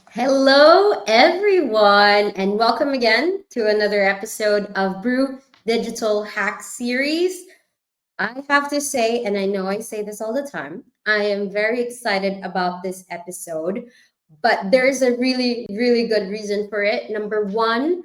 Hello, everyone, and welcome again to another episode of Brew Digital Hack Series. I have to say, and I know I say this all the time, I am very excited about this episode, but there's a really, really good reason for it. Number one,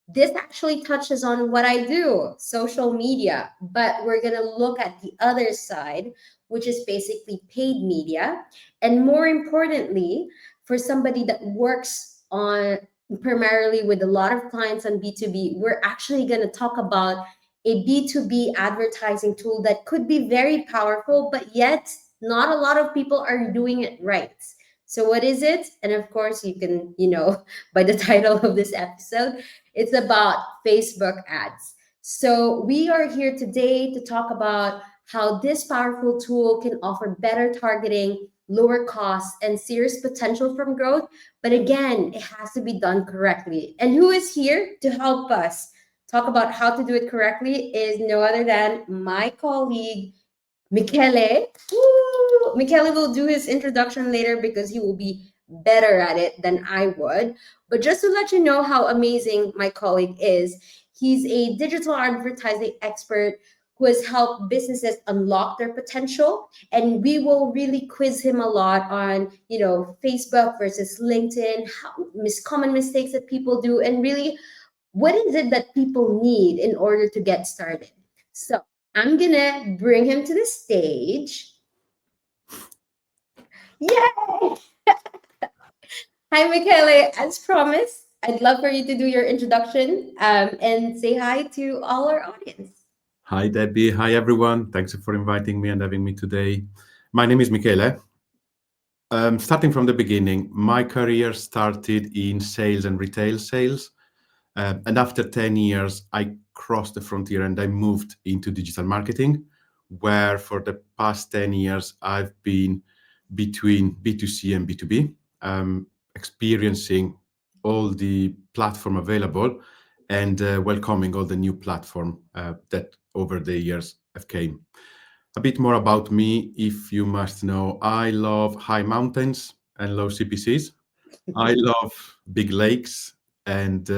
this actually touches on what I do, social media, but we're going to look at the other side, which is basically paid media. And more importantly, for somebody that works on primarily with a lot of clients on B2B, we're actually going to talk about a B2B advertising tool that could be very powerful, but yet not a lot of people are doing it right. So, what is it? And of course, you can, by the title of this episode, it's about Facebook ads. So, we are here today to talk about how this powerful tool can offer better targeting, lower costs, and serious potential from growth. But again, it has to be done correctly. And who is here to help us talk about how to do it correctly is no other than my colleague, Michele. Woo! Michele will do his introduction later because he will be better at it than I would. But just to let you know how amazing my colleague is, he's a digital advertising expert who has helped businesses unlock their potential. And we will really quiz him a lot on, Facebook versus LinkedIn, common mistakes that people do, and really what is it that people need in order to get started. So I'm gonna bring him to the stage. Yay! Hi, Michele. As promised, I'd love for you to do your introduction and say hi to all our audience. Hi, Debbie. Hi, everyone. Thanks for inviting me and having me today. My name is Michele. Starting from the beginning, my career started in sales and retail sales. And after 10 years, I crossed the frontier and I moved into digital marketing, where for the past 10 years, I've been between B2C and B2B, experiencing all the platform available and welcoming all the new platform that over the years have came. A bit more about me, if you must know, I love high mountains and low CPCs. I love big lakes and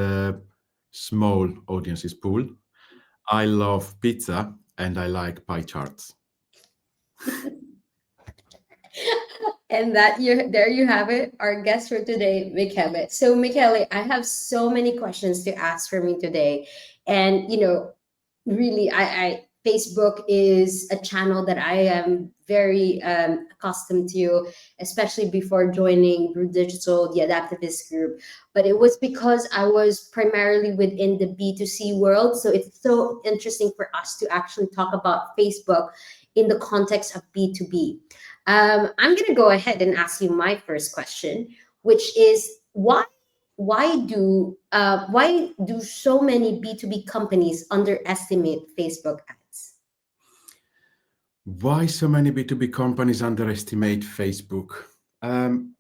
small audiences pool. I love pizza and I like pie charts. And there you have it, our guest for today, Michele. So, Michele, I have so many questions to ask for me today. And really, I Facebook is a channel that I am very accustomed to, especially before joining Brew Digital, the Adaptivist group. But it was because I was primarily within the B2C world. So it's so interesting for us to actually talk about Facebook in the context of B2B. I'm going to go ahead and ask you my first question, which is why do so many B2B companies underestimate Facebook ads? Why so many B2B companies underestimate Facebook? Um,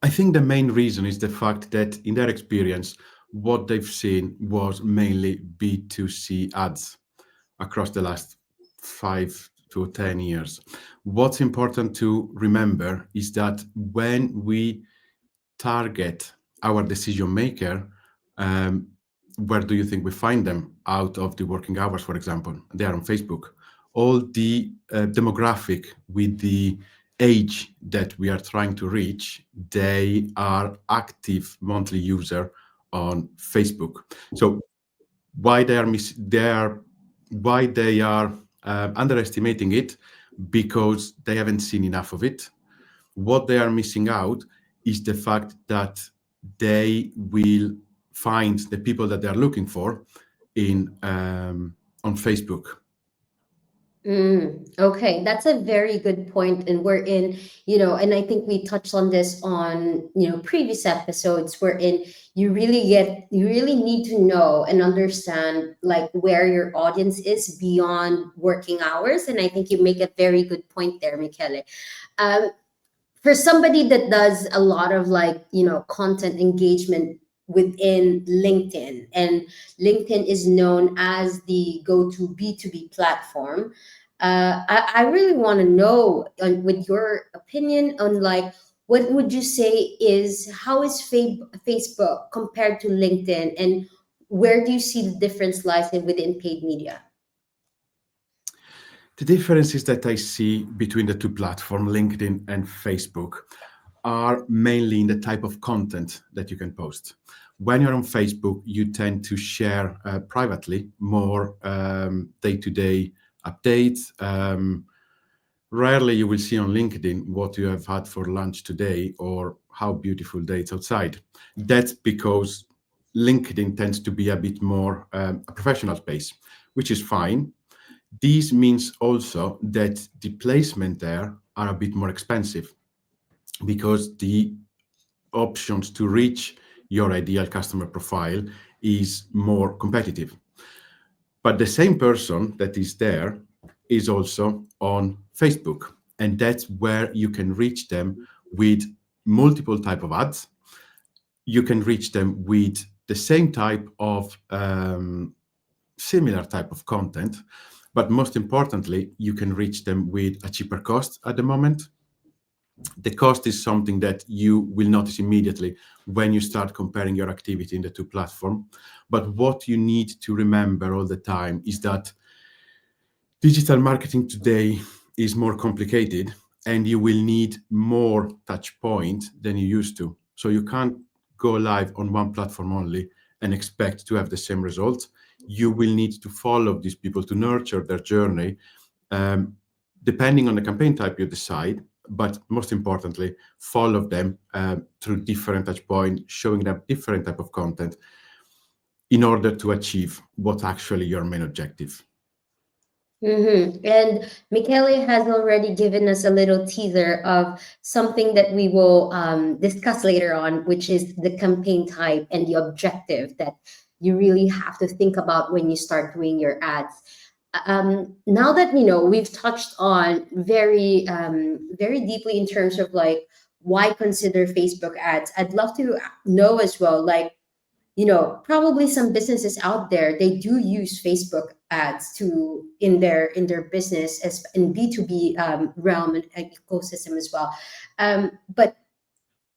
I think the main reason is the fact that in their experience, what they've seen was mainly B2C ads across the last 5 to 10 years. What's important to remember is that when we target our decision maker, um, where do you think we find them out of the working hours, for example? They are on Facebook. All the demographic with the age that we are trying to reach, they are active monthly user on Facebook. So why they are underestimating it, because they haven't seen enough of it. What they are missing out is the fact that they will find the people that they are looking for in on Facebook. Okay, that's a very good point, and we're in, and I think we touched on this on, previous episodes. Wherein you really need to know and understand like where your audience is beyond working hours, and I think you make a very good point there, Michele. Um, for somebody that does a lot of like content engagement within LinkedIn, and LinkedIn is known as the go-to B2B platform. I really want to know with your opinion on like what would you say is how is Facebook compared to LinkedIn, and where do you see the difference lies in within paid media? The differences that I see between the two platforms, LinkedIn and Facebook, are mainly in the type of content that you can post. When you're on Facebook, you tend to share privately more day-to-day updates. Rarely you will see on LinkedIn what you have had for lunch today or how beautiful day it's outside. That's because LinkedIn tends to be a bit more a professional space, which is fine. This means also that the placement there are a bit more expensive because the options to reach your ideal customer profile is more competitive. But the same person that is there is also on Facebook, and that's where you can reach them with multiple type of ads. You can reach them with the same type of similar type of content, but most importantly, you can reach them with a cheaper cost at the moment. The cost is something that you will notice immediately when you start comparing your activity in the two platforms. But what you need to remember all the time is that digital marketing today is more complicated and you will need more touch point than you used to. So you can't go live on one platform only and expect to have the same results. You will need to follow these people to nurture their journey, um, depending on the campaign type you decide, but most importantly, follow them through different touch points, showing them different type of content in order to achieve what actually your main objective. And Michele has already given us a little teaser of something that we will discuss later on, which is the campaign type and the objective that you really have to think about when you start doing your ads. Now that we've touched on very deeply in terms of like why consider Facebook ads, I'd love to know as well, like probably some businesses out there, they do use Facebook ads to in their business as in B2B realm and ecosystem as well. But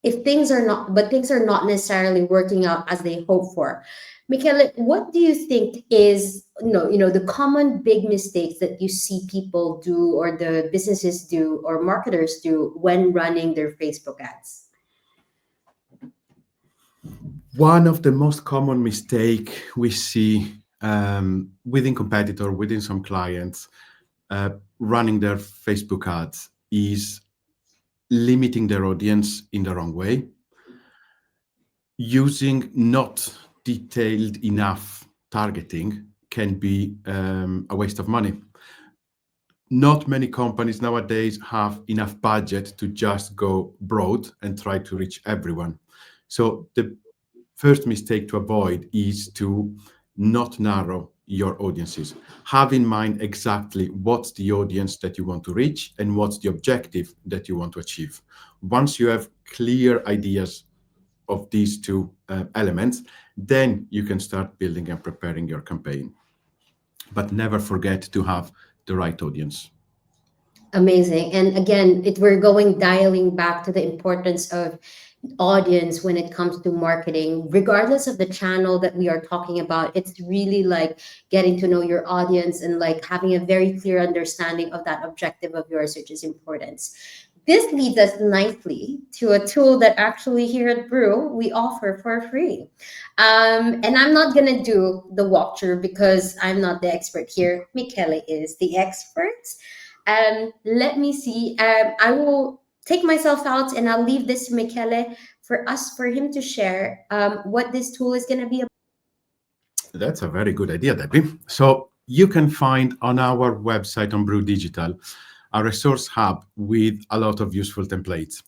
things are not necessarily working out as they hope for. Michele, what do you think is the common big mistakes that you see people do or the businesses do or marketers do when running their Facebook ads? One of the most common mistake we see within competitor, within some clients, running their Facebook ads is limiting their audience in the wrong way, using not detailed enough targeting can be a waste of money. Not many companies nowadays have enough budget to just go broad and try to reach everyone. So the first mistake to avoid is to not narrow your audiences. Have in mind exactly what's the audience that you want to reach and what's the objective that you want to achieve. Once you have clear ideas of these two elements, then you can start building and preparing your campaign. But never forget to have the right audience. Amazing. And again, we're going dialing back to the importance of audience when it comes to marketing, regardless of the channel that we are talking about. It's really like getting to know your audience and like having a very clear understanding of that objective of yours, which is importance. This leads us nicely to a tool that actually here at Brew we offer for free. And I'm not gonna do the walkthrough because I'm not the expert here. Michele is the expert. Let me see. I will take myself out and I'll leave this to Michele for him to share what this tool is going to be. That's a very good idea, Debbie. So you can find on our website on Brew Digital a resource hub with a lot of useful templates.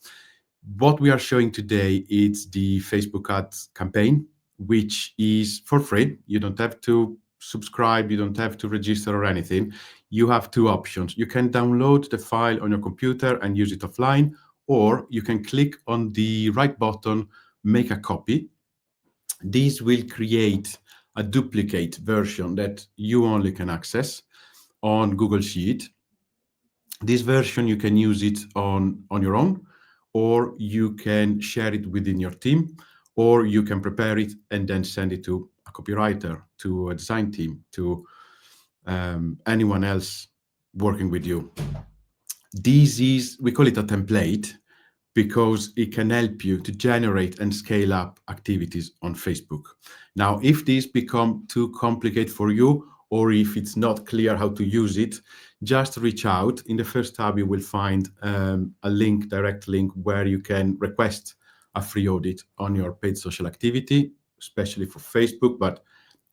What we are showing today is the Facebook ads campaign, which is for free. You don't have to subscribe, you don't have to register or anything. You have two options. You can download the file on your computer and use it offline, or you can click on the right button, make a copy. This will create a duplicate version that you only can access on Google Sheet. This version, you can use it on your own, or you can share it within your team, or you can prepare it and then send it to a copywriter, to a design team, to anyone else working with you. This is, we call it a template because it can help you to generate and scale up activities on Facebook. Now, if these become too complicated for you, or if it's not clear how to use it, just reach out. In the first tab, you will find a link, direct link, where you can request a free audit on your paid social activity, especially for Facebook, but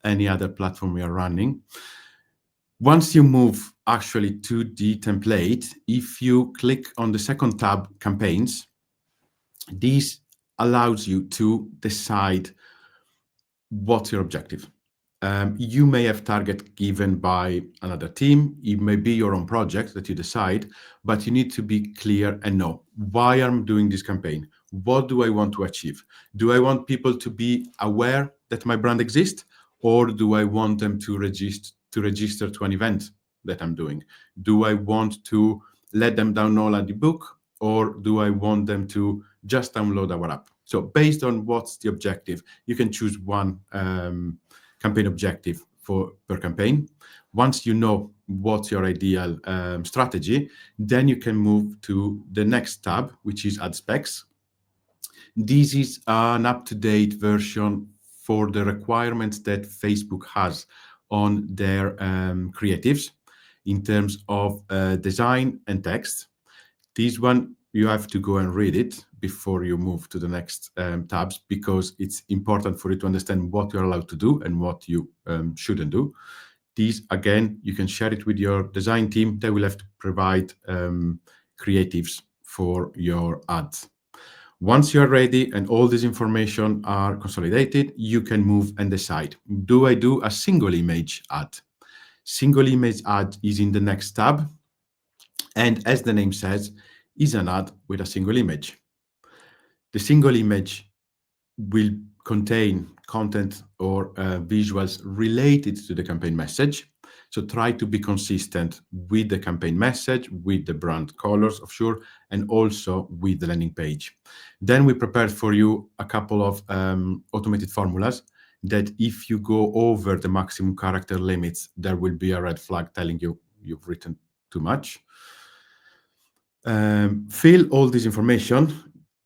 any other platform you are running. Once you move actually to the template, if you click on the second tab, campaigns, this allows you to decide what's your objective. You may have target given by another team. It may be your own project that you decide, but you need to be clear and know why I'm doing this campaign. What do I want to achieve? Do I want people to be aware that my brand exists, or do I want them to register to an event that I'm doing? Do I want to let them download the book, or do I want them to just download our app? So based on what's the objective, you can choose one campaign objective for per campaign. Once you know what's your ideal strategy, then you can move to the next tab, which is ad specs. This is an up-to-date version for the requirements that Facebook has on their creatives in terms of design and text. This one, you have to go and read it before you move to the next tabs, because it's important for you to understand what you're allowed to do and what you shouldn't do. These, again, you can share it with your design team. They will have to provide creatives for your ads. Once you're ready and all this information are consolidated, you can move and decide, do I do a single image ad? Single image ad is in the next tab, and as the name says, is an ad with a single image. The single image will contain content or visuals related to the campaign message. So try to be consistent with the campaign message, with the brand colors, of sure, and also with the landing page. Then we prepared for you a couple of automated formulas that if you go over the maximum character limits, there will be a red flag telling you you've written too much. Fill all this information.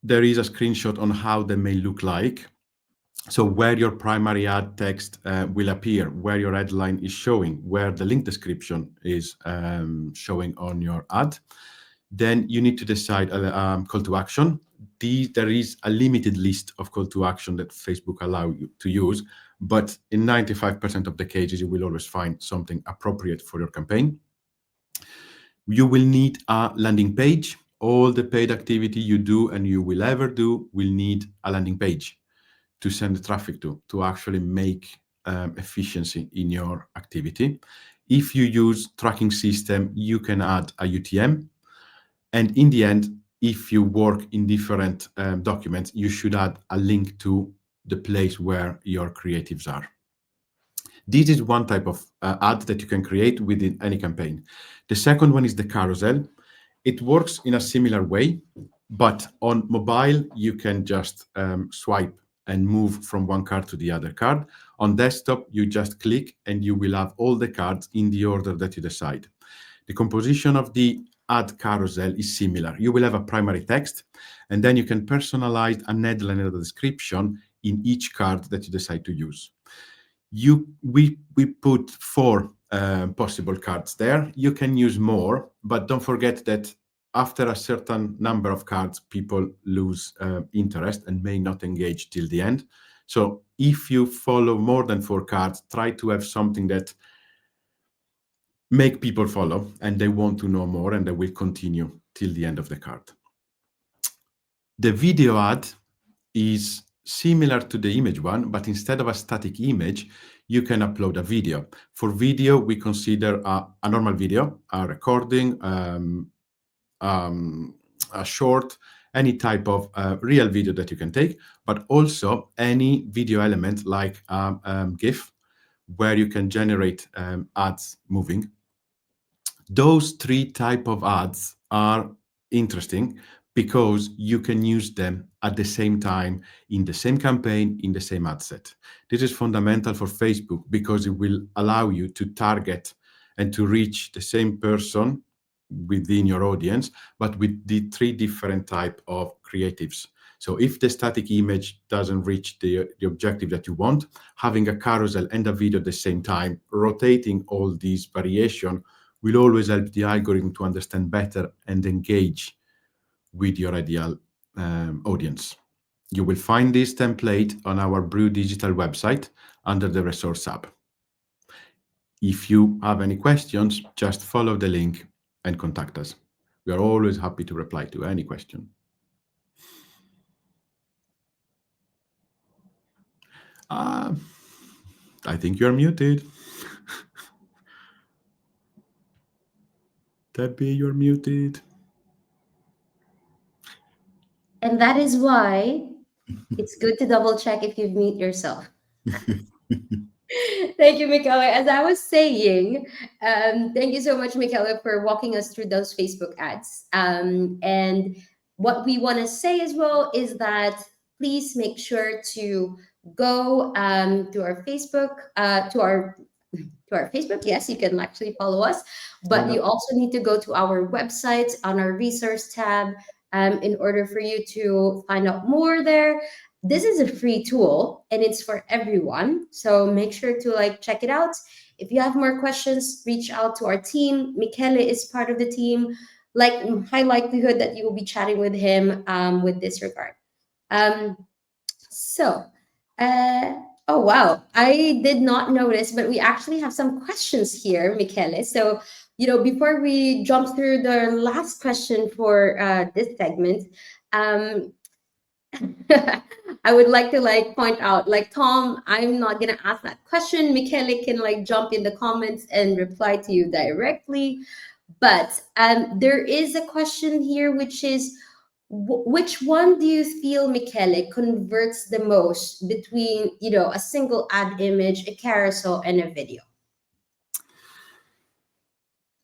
There is a screenshot on how they may look like. So where your primary ad text will appear, where your headline is showing, where the link description is showing on your ad. Then you need to decide a call to action. There is a limited list of call to action that Facebook allow you to use, but in 95% of the cases, you will always find something appropriate for your campaign. You will need a landing page. All the paid activity you do and you will ever do will need a landing page to send the traffic to actually make efficiency in your activity. If you use tracking system, you can add a UTM. And in the end, if you work in different documents, you should add a link to the place where your creatives are. This is one type of ad that you can create within any campaign. The second one is the carousel. It works in a similar way, but on mobile, you can just swipe and move from one card to the other card. On desktop, you just click and you will have all the cards in the order that you decide. The composition of the ad carousel is similar. You will have a primary text, and then you can personalize a headline and a description in each card that you decide to use. We put four possible cards there. You can use more, but don't forget that after a certain number of cards, people lose interest and may not engage till the end. So if you follow more than four cards, try to have something that make people follow and they want to know more and they will continue till the end of the card. The video ad is similar to the image one, but instead of a static image, you can upload a video. For video, we consider a normal video, a recording, a short, any type of real video that you can take, but also any video element like GIF, where you can generate ads moving. Those three type of ads are interesting because you can use them at the same time in the same campaign, in the same ad set. This is fundamental for Facebook because it will allow you to target and to reach the same person within your audience, but with the three different type of creatives. So if the static image doesn't reach the objective that you want, having a carousel and a video at the same time, rotating all these variation will always help the algorithm to understand better and engage with your ideal audience. You will find this template on our Brew Digital website under the Resource tab. If you have any questions, just follow the link and contact us. We are always happy to reply to any question. Uh, I think you're muted. Debbie, you're muted. And that is why it's good to double check if you've mute yourself. Thank you, Michaela. As I was saying, thank you so much, Michaela, for walking us through those Facebook ads. And what we want to say as well is that please make sure to go to our Facebook, to our Facebook. Yes, you can actually follow us, but you also need to go to our website on our resource tab in order for you to find out more there. This is a free tool and it's for everyone. So make sure to like check it out. If you have more questions, reach out to our team. Michele is part of the team. Like high likelihood that you will be chatting with him with this regard. Um, so, uh, oh wow, I did not notice, but we actually have some questions here, Michele. So, before we jump through the last question for this segment, um, I would like to like point out, like Tom, I'm not gonna ask that question. Michele can like jump in the comments and reply to you directly. But there is a question here, which is, which one do you feel, Michele, converts the most between, a single ad image, a carousel, and a video?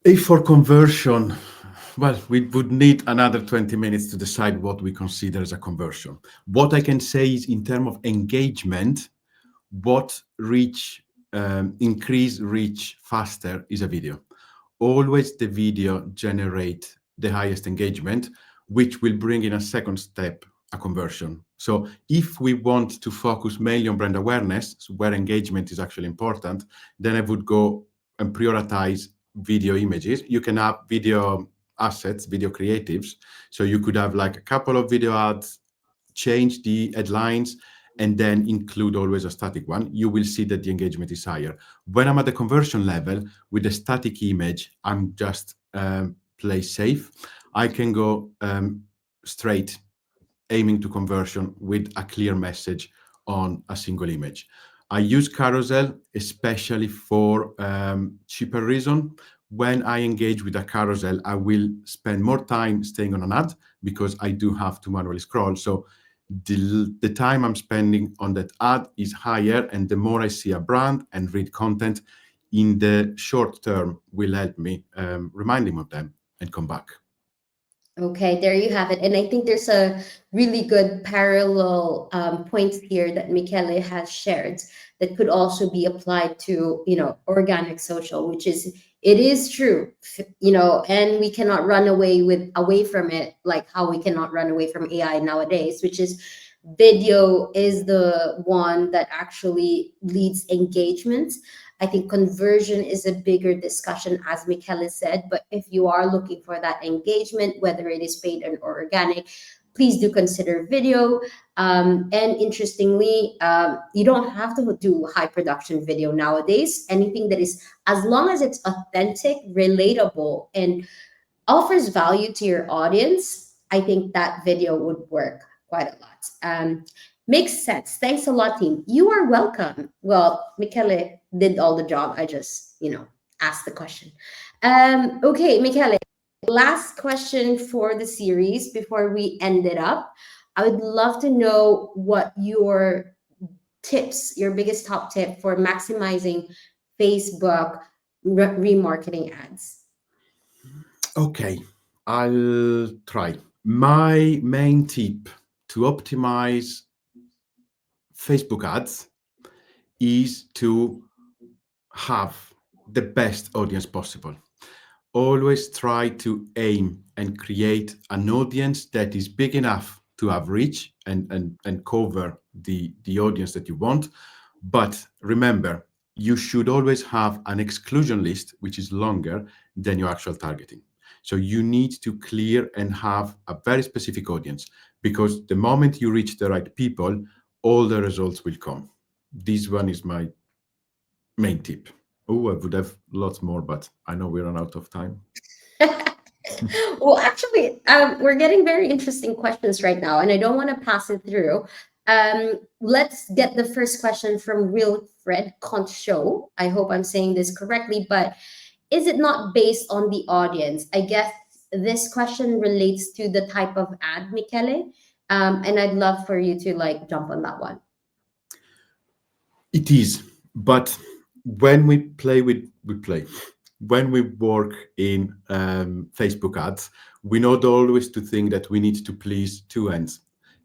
If for conversion, well, we would need another 20 minutes to decide what we consider as a conversion. What I can say is in terms of engagement, what increase reach faster is a video. Always the video generate the highest engagement, which will bring in a second step a conversion. So if we want to focus mainly on brand awareness, so where engagement is actually important, then I would go and prioritize video images. You can have video assets, video creatives. So you could have like a couple of video ads, change the headlines, and then include always a static one. You will see that the engagement is higher. When I'm at the conversion level with a static image, I'm just play safe. I can go straight aiming to conversion with a clear message on a single image. I use carousel especially for cheaper reason. When I engage with a carousel, I will spend more time staying on an ad because I do have to manually scroll. So the time I'm spending on that ad is higher, and the more I see a brand and read content in the short term will help me remind him of them and come back. Okay, there you have it. And I think there's a really good parallel points here that Michele has shared that could also be applied to, organic social, which is, it is true, and we cannot run away from it, like how we cannot run away from AI nowadays, which is video is the one that actually leads engagement. I think conversion is a bigger discussion, as Michele said. But if you are looking for that engagement, whether it is paid or organic, please do consider video. And interestingly, you don't have to do high production video nowadays. Anything that is, as long as it's authentic, relatable, and offers value to your audience, I think that video would work quite a lot. Makes sense. Thanks a lot, team. You are welcome. Well, Michele did all the job. I just, asked the question. Okay, Michele, last question for the series before we end it up. I would love to know what your biggest top tip for maximizing Facebook remarketing ads. Okay, I'll try. My main tip to optimize Facebook ads is to have the best audience possible. Always try to aim and create an audience that is big enough to have reach and cover the audience that you want. But remember, you should always have an exclusion list which is longer than your actual targeting. So you need to clear and have a very specific audience, because the moment you reach the right people, all the results will come. This one is my main tip. Oh, I would have lots more, but I know we run out of time. Well, actually, we're getting very interesting questions right now, and I don't want to pass it through. Let's get the first question from Real Fred Concho. I hope I'm saying this correctly, but is it not based on the audience? I guess this question relates to the type of ad, Michele. And I'd love for you to like jump on that one. It is, but when we play. When we work in Facebook ads, we not always to think that we need to please two ends: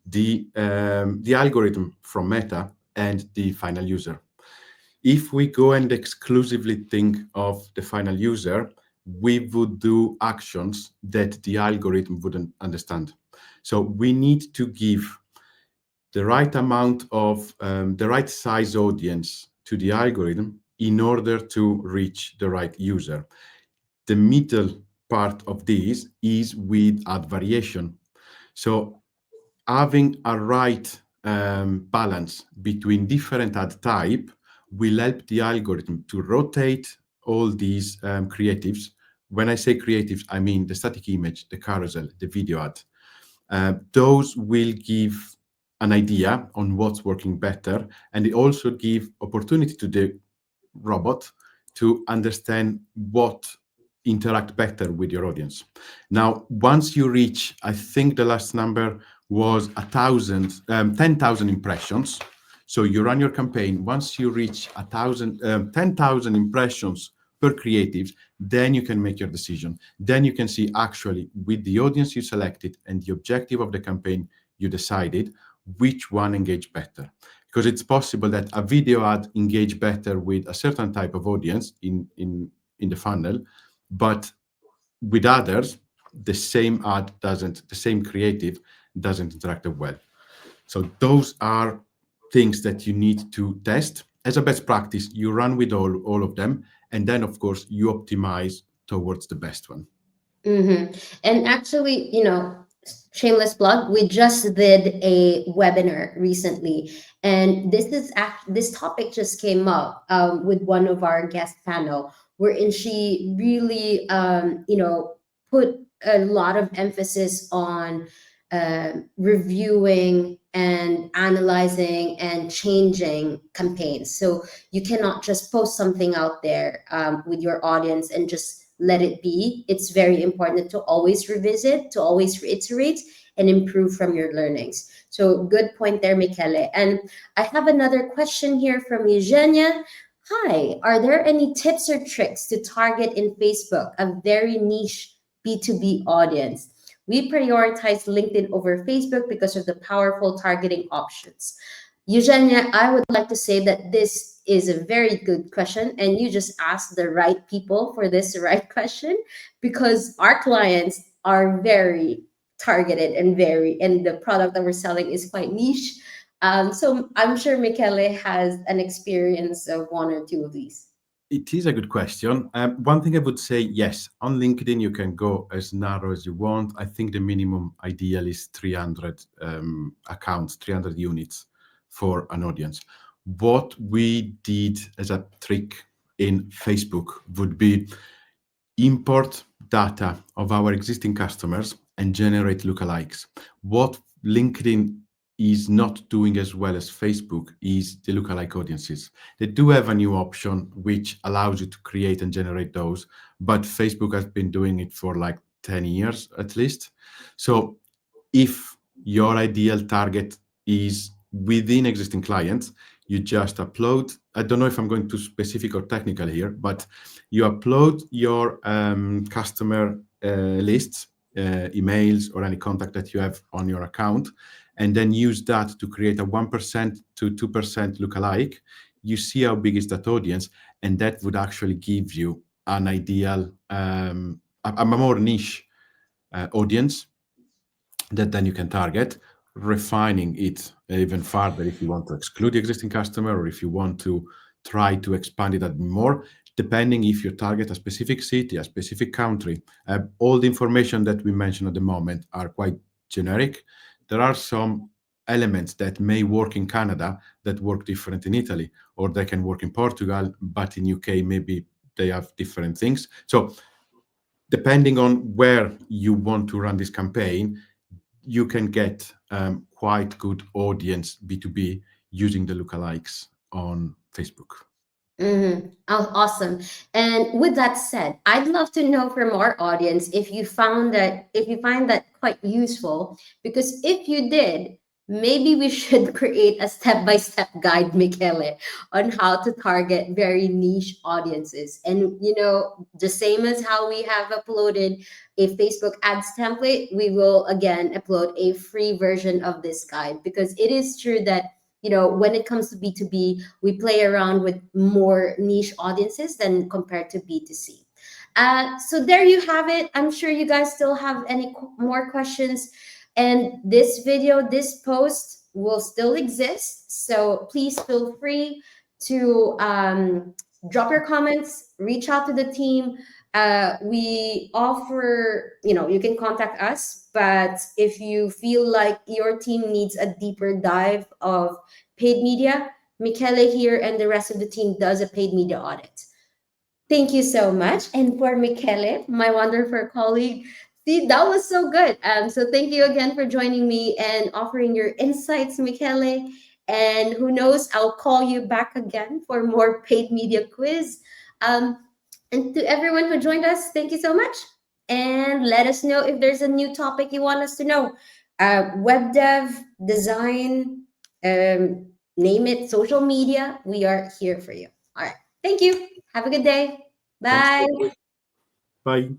the algorithm from Meta and the final user. If we go and exclusively think of the final user, we would do actions that the algorithm wouldn't understand. So we need to give the right amount of the right size audience to the algorithm in order to reach the right user. The middle part of this is with ad variation. So having a right balance between different ad type will help the algorithm to rotate all these creatives. When I say creatives, I mean the static image, the carousel, the video ad. Those will give an idea on what's working better, and they also give opportunity to the robot to understand what interact better with your audience. Now, once you reach, I think the last number was 10,000 impressions. So you run your campaign. Once you reach 10,000 impressions per creatives, then you can make your decision. Then you can see actually with the audience you selected and the objective of the campaign you decided, which one engaged better, because it's possible that a video ad engage better with a certain type of audience in the funnel, but with others the same ad doesn't, the same creative doesn't interact well. So those are things that you need to test. As a best practice, you run with all of them, and then of course you optimize towards the best one. Mm-hmm. And actually, shameless plug, we just did a webinar recently, and this topic just came up with one of our guest panel, wherein she really, put a lot of emphasis on reviewing and analyzing and changing campaigns. So you cannot just post something out there with your audience and just let it be. It's very important to always revisit, to always reiterate and improve from your learnings. So good point there, Michele. And I have another question here from Eugenia. Hi, are there any tips or tricks to target in Facebook a very niche B2B audience? We prioritize LinkedIn over Facebook because of the powerful targeting options. Eugenia, I would like to say that this is a very good question, and you just asked the right people for this right question, because our clients are very targeted and the product that we're selling is quite niche. So I'm sure Michele has an experience of one or two of these. It is a good question. One thing I would say, yes, on LinkedIn you can go as narrow as you want. I think the minimum ideal is 300 accounts, 300 units for an audience. What we did as a trick in Facebook would be import data of our existing customers and generate lookalikes. What LinkedIn is not doing as well as Facebook is the lookalike audiences. They do have a new option which allows you to create and generate those, but Facebook has been doing it for like 10 years at least. So if your ideal target is within existing clients, you just upload. I don't know if I'm going too specific or technical here, but you upload your customer lists emails or any contact that you have on your account, and then use that to create a 1% to 2% lookalike. You see how big is that audience, and that would actually give you an ideal, a more niche audience that then you can target, refining it even further if you want to exclude the existing customer or if you want to try to expand it a bit more, depending if you target a specific city, a specific country. All the information that we mentioned at the moment are quite generic. There are some elements that may work in Canada that work different in Italy, or they can work in Portugal, but in UK maybe they have different things. So depending on where you want to run this campaign, you can get quite good audience B2B using the lookalikes on Facebook. Oh, awesome. And with that said, I'd love to know from our audience if you find that quite useful, because if you did, maybe we should create a step-by-step guide, Michele, on how to target very niche audiences. And the same as how we have uploaded a Facebook ads template, we will again upload a free version of this guide, because it is true that when it comes to B2B, we play around with more niche audiences than compared to B2C. So there you have it. I'm sure you guys still have any more questions. And this video, this post will still exist. So please feel free to drop your comments, reach out to the team. We offer, you can contact us, but if you feel like your team needs a deeper dive of paid media, Michele here and the rest of the team does a paid media audit. Thank you so much. And for Michele, my wonderful colleague, see, that was so good. So thank you again for joining me and offering your insights, Michele. And who knows, I'll call you back again for more paid media quiz. Um, and to everyone who joined us, thank you so much. And let us know if there's a new topic you want us to know. Web dev, design, name it, social media, we are here for you. All right. Thank you. Have a good day. Thanks. Bye. Bye.